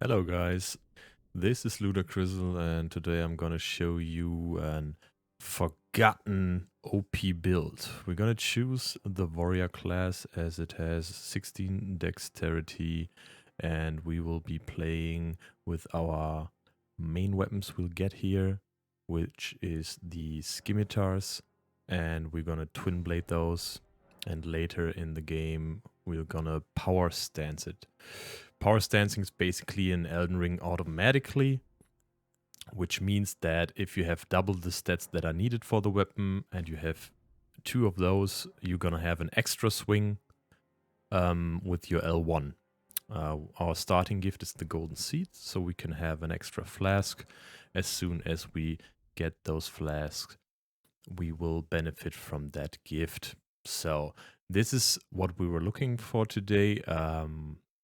Hello guys, this is Ludacrisel and today I'm gonna show you an forgotten OP build. We're gonna choose the warrior class as it has 16 dexterity and we will be playing with our main weapons we'll get here, which is the scimitars, and we're gonna twin blade those, and later in the game we're gonna power stance it. Power stancing is basically in Elden Ring automatically, which means that if you have double the stats that are needed for the weapon and you have two of those, you're gonna have an extra swing with your L1. Our starting gift is the golden seed, so we can have an extra flask. As soon as we get those flasks, we will benefit from that gift. So this is what we were looking for today.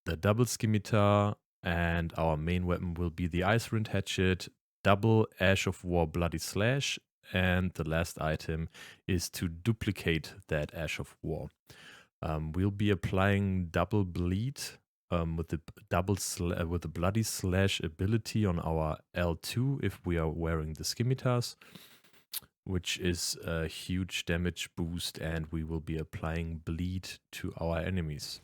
The double scimitar, and our main weapon will be the Icerind Hatchet, double Ash of War Bloody Slash, and the last item is to duplicate that Ash of War. We'll be applying double bleed with the Bloody Slash ability on our L2 if we are wearing the scimitars, which is a huge damage boost, and we will be applying bleed to our enemies.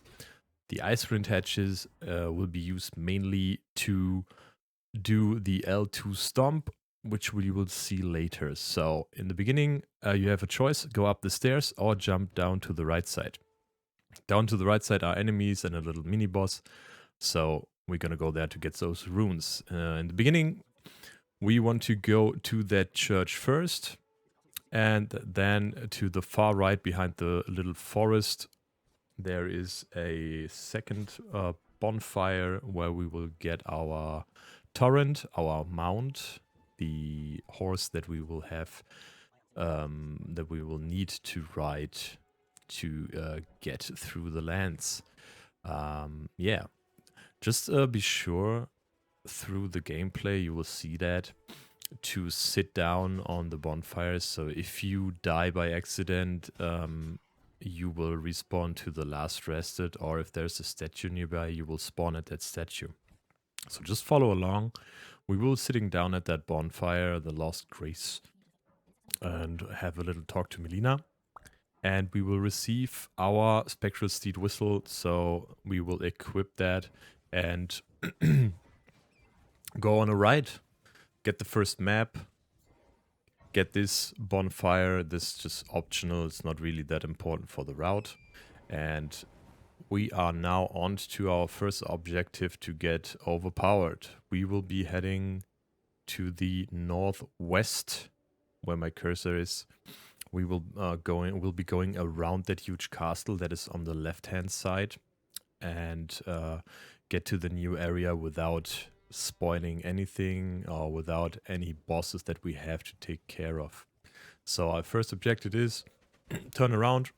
The Icerind Hatches will be used mainly to do the L2 stomp, which we will see later. So in the beginning, you have a choice: go up the stairs or jump down to the right side. Down to the right side are enemies and a little mini boss. So we're gonna go there to get those runes. In the beginning, we want to go to that church first, and then to the far right behind the little forest, there is a second bonfire where we will get our torrent, our mount, the horse that we will have, that we will need to ride to get through the lands. Yeah, just be sure through the gameplay you will see that to sit down on the bonfires. So if you die by accident, you will respawn to the last rested, or if there's a statue nearby, you will spawn at that statue. So just follow along. We will sitting down at that bonfire, the Lost Grace, and have a little talk to Melina. And we will receive our Spectral Steed Whistle, so we will equip that and go on a ride. Get the first map, get this bonfire. This is just optional, it's not really that important for the route. And we are now on to our first objective to get overpowered. We will be heading to the northwest where my cursor is. We will we'll be going around that huge castle that is on the left hand side, and get to the new area without spoiling anything or without any bosses that we have to take care of. So our first objective is turn around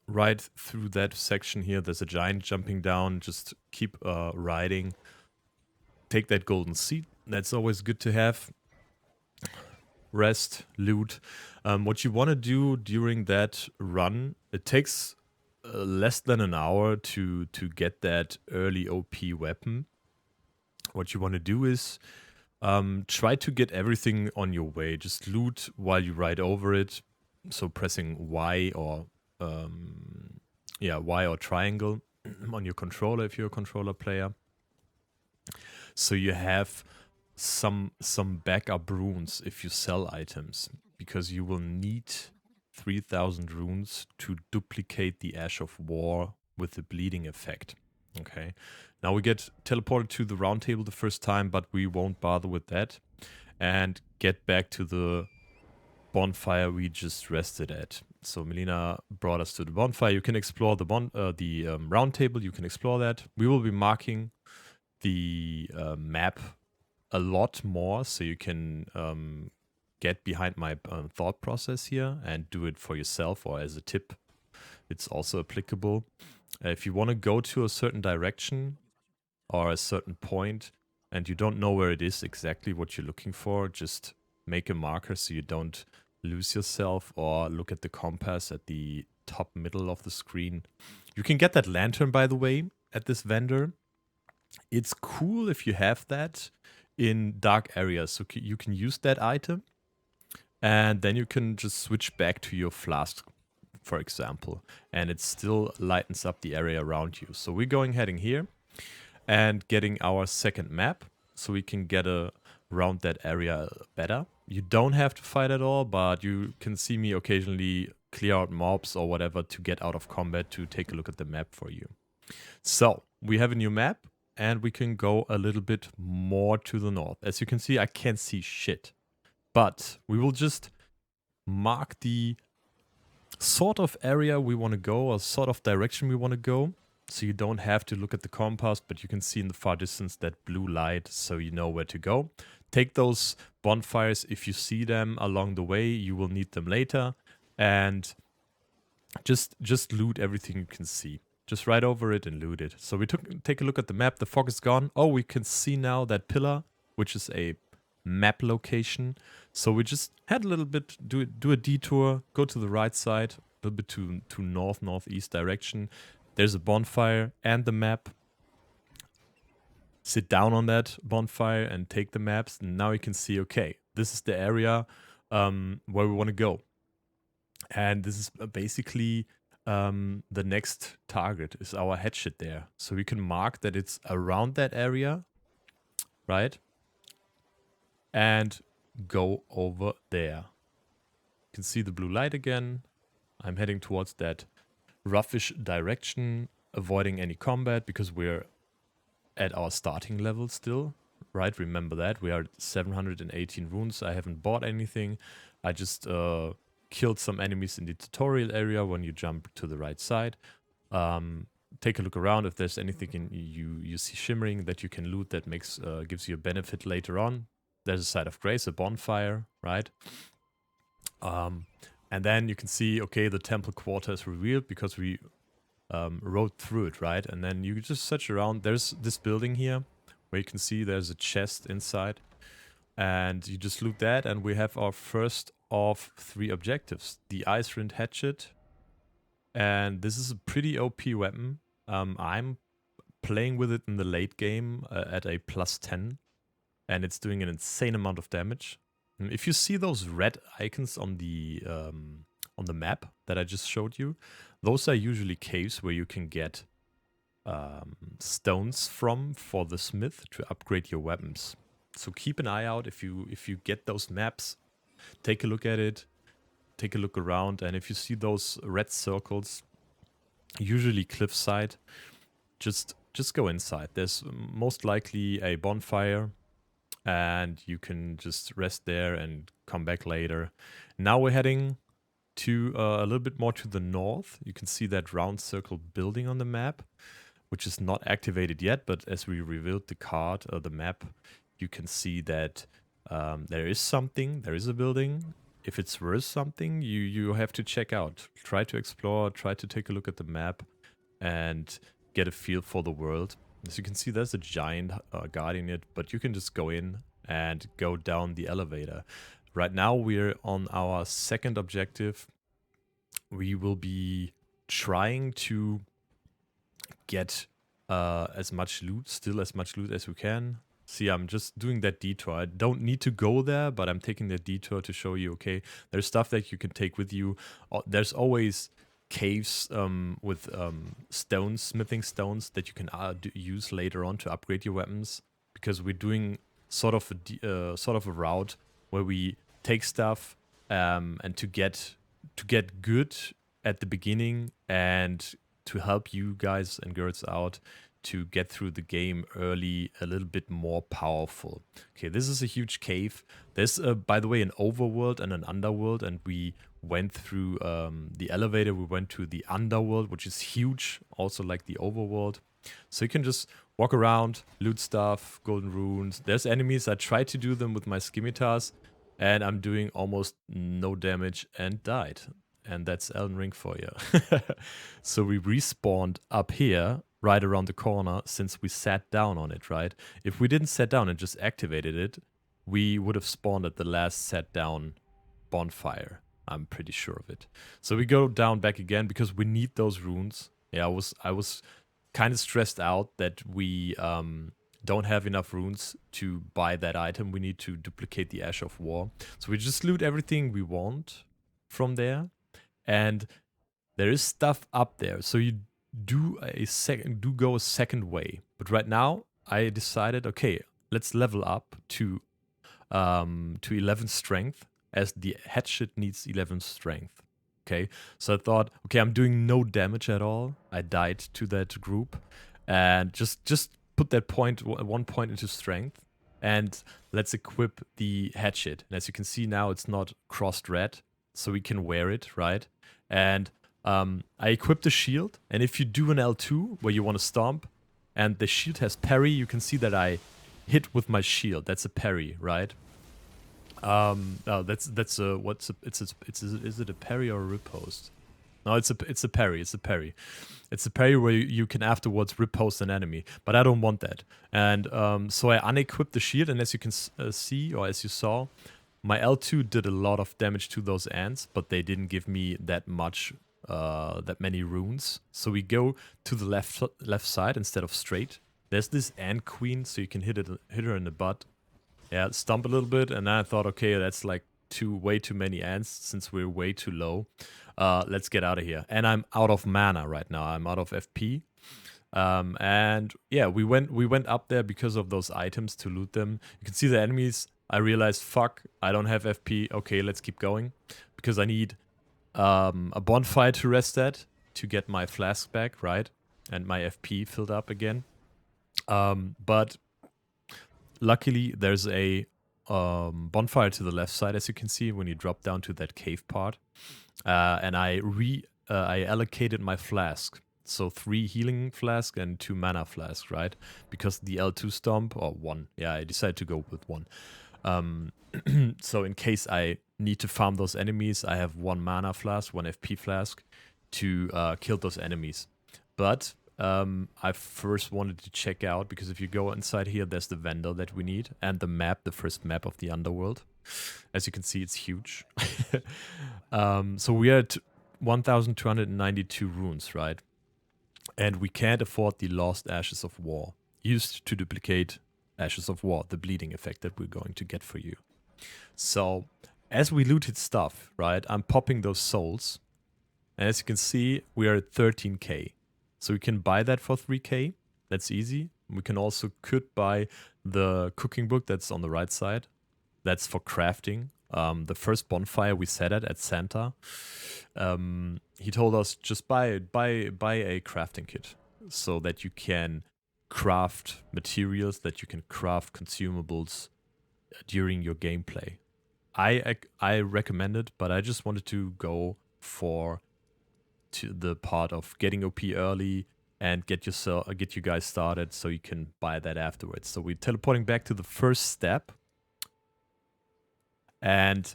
right through that section here. There's a giant jumping down. Just keep riding. Take that golden seed. That's always good to have. Rest, loot. What you want to do during that run, it takes less than an hour to get that early OP weapon. What you want to do is try to get everything on your way. Just loot while you ride over it. So pressing Y or Y or triangle on your controller if you're a controller player. So you have some backup runes if you sell items, because you will need 3000 runes to duplicate the Ash of War with the bleeding effect. Okay, now we get teleported to the round table the first time, but we won't bother with that and get back to the bonfire we just rested at. So Melina brought us to the bonfire. You can explore the round table. You can explore that. We will be marking the map a lot more, so you can get behind my thought process here and do it for yourself, or as a tip, it's also applicable. If you want to go to a certain direction or a certain point and you don't know where it is exactly what you're looking for, just make a marker so you don't lose yourself, or look at the compass at the top middle of the screen. You can get that lantern, by the way, at this vendor. It's cool if you have that in dark areas, so you can use that item, and then you can just switch back to your flask, for example, and it still lightens up the area around you. So we're heading here and getting our second map, so we can get around that area better. You don't have to fight at all, but you can see me occasionally clear out mobs or whatever to get out of combat to take a look at the map for you. So we have a new map, and we can go a little bit more to the north. As you can see, I can't see shit, but we will just mark the sort of area we want to go, or sort of direction we want to go. So you don't have to look at the compass, but you can see in the far distance that blue light, so you know where to go. Take those bonfires if you see them along the way. You will need them later. And just loot everything you can see. Just ride over it and loot it. So we take a look at the map. The fog is gone. Oh, we can see now that pillar, which is a map location. So we just head a little bit, do a detour, go to the right side, a little bit to northeast direction. There's a bonfire and the map. Sit down on that bonfire and take the maps. And now you can see, okay, this is the area where we want to go. And this is basically the next target is our hatchet there. So we can mark that it's around that area, right? And go over there. You can see the blue light again. I'm heading towards that roughish direction, avoiding any combat because we're at our starting level still, right? Remember that. We are at 718 runes. I haven't bought anything. I just killed some enemies in the tutorial area when you jump to the right side. Take a look around if there's anything you see shimmering that you can loot that gives you a benefit later on. There's a site of grace, a bonfire, right? And then you can see, okay, the temple quarter is revealed because we rode through it, right? And then you just search around. There's this building here where you can see there's a chest inside. And you just loot that, and we have our first of 3 objectives. The Icerind Hatchet. And this is a pretty OP weapon. I'm playing with it in the late game at a +10. And it's doing an insane amount of damage. And if you see those red icons on the map that I just showed you, those are usually caves where you can get stones for the smith to upgrade your weapons. So keep an eye out if you get those maps. Take a look at it. Take a look around, and if you see those red circles, usually cliffside, just go inside. There's most likely a bonfire, and you can just rest there and come back later. Now we're heading to a little bit more to the north. You can see that round circle building on the map, which is not activated yet, but as we revealed the card, the map, you can see that there is something, there is a building. If it's worth something, you have to check out. Try to explore, try to take a look at the map, and get a feel for the world. As you can see, there's a giant guarding it, but you can just go in and go down the elevator. Right now, we're on our second objective. We will be trying to get as much loot as we can. See, I'm just doing that detour. I don't need to go there, but I'm taking that detour to show you, okay, there's stuff that you can take with you. There's always caves with stones, smithing stones that you can use later on to upgrade your weapons, because we're doing sort of a route where we take stuff and to get good at the beginning, and to help you guys and girls out to get through the game early, a little bit more powerful. Okay, this is a huge cave. There's, by the way, an overworld and an underworld, and we went through the elevator. We went to the underworld, which is huge, also like the overworld. So you can just walk around, loot stuff, golden runes. There's enemies. I tried to do them with my scimitars, and I'm doing almost no damage and died. And that's Elden Ring for you. So we respawned up here, right around the corner, since we sat down on it, right? If we didn't sit down and just activated it, we would have spawned at the last sat down bonfire. I'm pretty sure of it. So we go down back again because we need those runes. Yeah, I was kind of stressed out that we don't have enough runes to buy that item. We need to duplicate the Ash of War. So we just loot everything we want from there. And there is stuff up there. So you do go a second way. But right now I decided, okay, let's level up to 11 strength, as the hatchet needs 11 strength. Okay, so I thought, okay, I'm doing no damage at all. I died to that group, and just put that one point into strength, and let's equip the hatchet. And as you can see now, it's not crossed red, so we can wear it, right? And I equipped the shield, and if you do an L2 where you want to stomp, and the shield has parry, you can see that I hit with my shield. That's a parry, right? No, that's a is it a parry or a riposte? No, it's a parry. It's a parry. It's a parry where you can afterwards riposte an enemy, but I don't want that. And so I unequipped the shield, and as you can see, or as you saw, my L2 did a lot of damage to those ants, but they didn't give me that many runes. So we go to the left side instead of straight. There's this ant queen, so you can hit her in the butt. Yeah, stomp a little bit, and then I thought, okay, that's like way too many ants since we're way too low. Let's get out of here. And I'm out of mana right now. I'm out of FP. And yeah, we went up there because of those items to loot them. You can see the enemies. I realized, fuck, I don't have FP. Okay, let's keep going because I need a bonfire to rest at to get my flask back, right? And my FP filled up again. But luckily, there's a bonfire to the left side, as you can see, when you drop down to that cave part. And I allocated my flask. So 3 healing flask and 2 mana flask, right? Because the L2 stomp, or 1. Yeah, I decided to go with 1. So in case I need to farm those enemies, I have 1 mana flask, 1 FP flask to kill those enemies. But I first wanted to check out, because if you go inside here, there's the vendor that we need, and the map, the first map of the underworld. As you can see, it's huge. So we are at 1,292 runes, right? And we can't afford the lost Ashes of War, used to duplicate Ashes of War, the bleeding effect that we're going to get for you. So as we looted stuff, right, I'm popping those souls. And as you can see, we are at 13k. So we can buy that for 3k. That's easy. We can also buy the cooking book that's on the right side. That's for crafting. The first bonfire we set at Santa, he told us just buy a crafting kit so that you can craft materials, that you can craft consumables during your gameplay. I recommend it, but I just wanted to go to the part of getting OP early and get you guys started so you can buy that afterwards. So we're teleporting back to the first step, and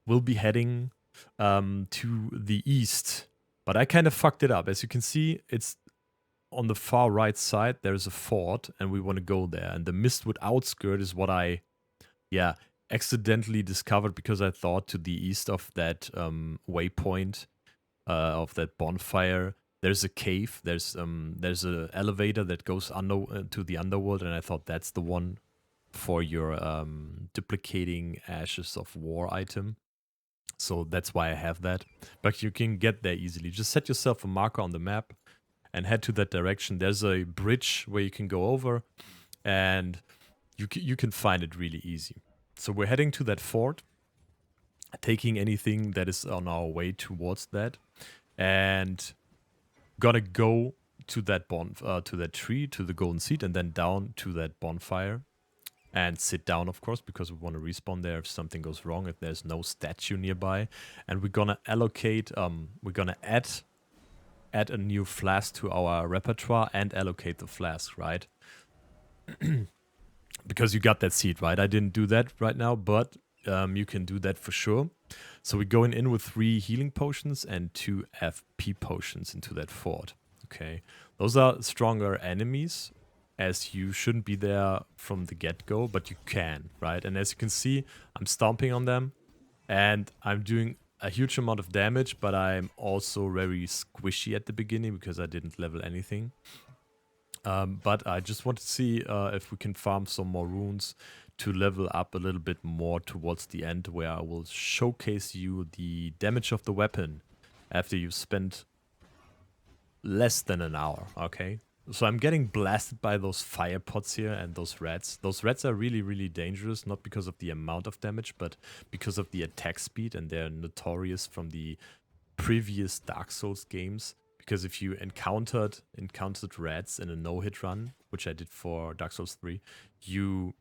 we'll be heading to the east. But I kind of fucked it up. As you can see, it's on the far right side. There's a fort, and we want to go there. And the Mistwood outskirt is what I, accidentally discovered, because I thought to the east of that waypoint, of that bonfire, there's a cave. There's an elevator that goes to the underworld, and I thought that's the one for your duplicating Ashes of War item. So that's why I have that. But you can get there easily. Just set yourself a marker on the map and head to that direction. There's a bridge where you can go over, and you can find it really easy. So we're heading to that fort, taking anything that is on our way towards that, and gonna go to that to that tree, to the golden seed, and then down to that bonfire. And sit down, of course, because we want to respawn there if something goes wrong, if there's no statue nearby. And we're gonna allocate, we're gonna add a new flask to our repertoire and allocate the flask, right? Because you got that seed, right? I didn't do that right now, but you can do that for sure. So we're going in with 3 healing potions and 2 FP potions into that fort. Okay, those are stronger enemies, as you shouldn't be there from the get-go, but you can, right? And as you can see, I'm stomping on them, and I'm doing a huge amount of damage, but I'm also very squishy at the beginning because I didn't level anything. But I just want to see if we can farm some more runes to level up a little bit more towards the end, where I will showcase you the damage of the weapon after you've spent less than an hour, okay? So I'm getting blasted by those fire pots here and those rats. Those rats are really, really dangerous, not because of the amount of damage, but because of the attack speed, and they're notorious from the previous Dark Souls games. Because if you encountered rats in a no-hit run, which I did for Dark Souls 3, you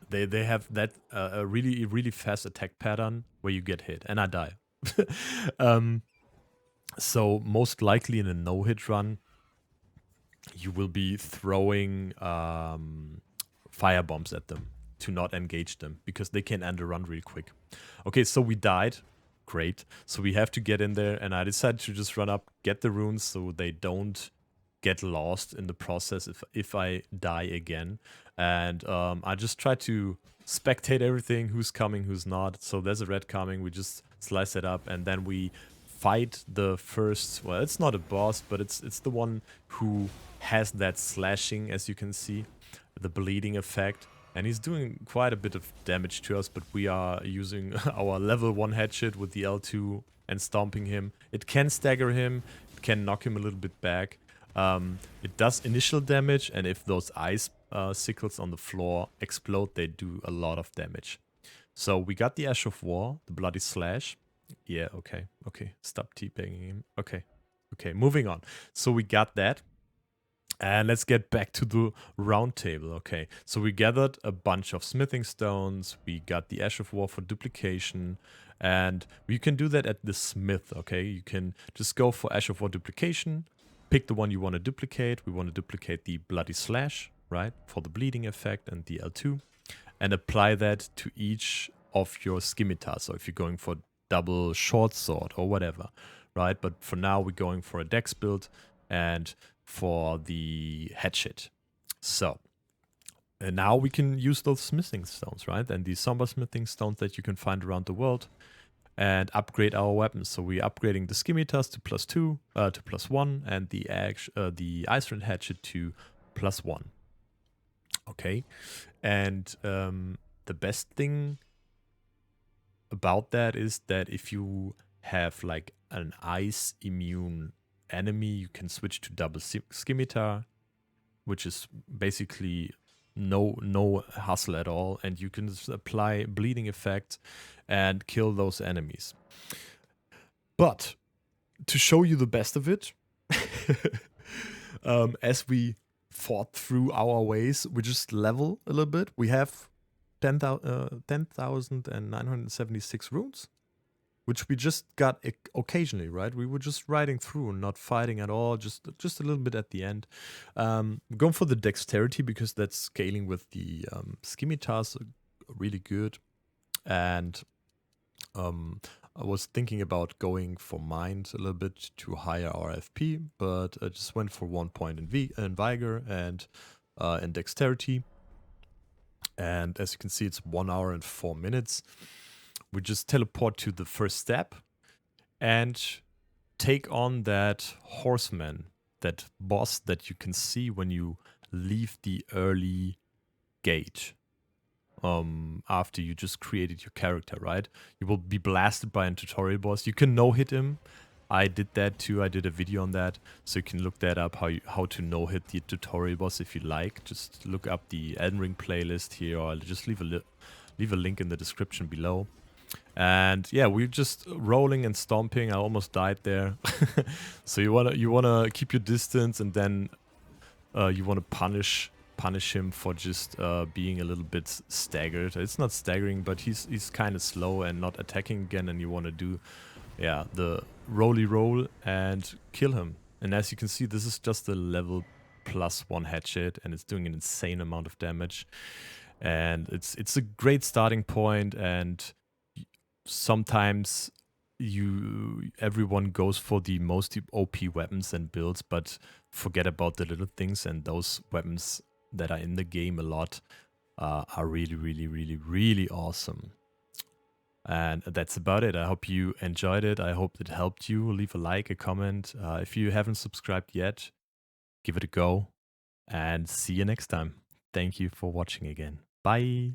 they have that a really, really fast attack pattern where you get hit, and I die. um, so most likely in a no-hit run, you will be throwing fire bombs at them to not engage them, because they can end a run real quick. Okay, so we died. Great. So we have to get in there, and I decided to just run up, get the runes so they don't get lost in the process if I die again. And I just try to spectate everything, who's coming, who's not. So there's a red coming, we just slice it up, and then we fight the first, well, it's not a boss, but it's the one who has that slashing, as you can see, the bleeding effect. And he's doing quite a bit of damage to us, but we are using our level 1 hatchet with the L2 and stomping him. It can stagger him, it can knock him a little bit back. It does initial damage, and if those ice sickles on the floor explode, they do a lot of damage. So we got the Ash of War, the Bloody Slash. Yeah, okay, stop teabagging him. Okay, moving on. So we got that. And let's get back to the round table. Okay, so we gathered a bunch of smithing stones. We got the Ash of War for duplication. And you can do that at the smith, okay? You can just go for Ash of War duplication. Pick the one you want to duplicate. We want to duplicate the Bloody Slash, right? For the bleeding effect, and the L2. And apply that to each of your scimitars. So if you're going for double short sword or whatever, right? But for now, we're going for a dex build and for the hatchet. So and now we can use those smithing stones, right? And these somber smithing stones that you can find around the world, and upgrade our weapons. So we're upgrading the scimitars to +2, to +1, and the Icerind Hatchet to +1. Okay, and the best thing about that is that if you have like an ice immune enemy, you can switch to double scimitar, which is basically no hustle at all, and you can just apply bleeding effect and kill those enemies. But to show you the best of it, as we fought through our ways, we just level a little bit. We have 10,976 runes, which we just got occasionally, right? We were just riding through and not fighting at all, just a little bit at the end. Going for the dexterity, because that's scaling with the scimitars really good. And I was thinking about going for mind a little bit to higher our FP, but I just went for 1 point in Vigor and in dexterity. And as you can see, it's 1 hour and 4 minutes. We just teleport to the first step and take on that horseman, that boss that you can see when you leave the early gate. After you just created your character, right? You will be blasted by a tutorial boss. You can no-hit him. I did that too. I did a video on that, so you can look that up, how to no-hit the tutorial boss if you like. Just look up the Elden Ring playlist here, or I'll just leave a link in the description below. And yeah, we're just rolling and stomping. I almost died there. So you wanna keep your distance, and then you wanna punish him for just being a little bit staggered. It's not staggering, but he's kind of slow and not attacking again, and you want to do the roll and kill him. And as you can see, this is just a level +1 hatchet, and it's doing an insane amount of damage, and it's a great starting point. And sometimes everyone goes for the most OP weapons and builds, but forget about the little things, and those weapons that are in the game a lot are really, really, really, really awesome. And that's about it. I hope you enjoyed it. I hope it helped you. Leave a like, a comment. If you haven't subscribed yet, give it a go, and see you next time. Thank you for watching again. Bye.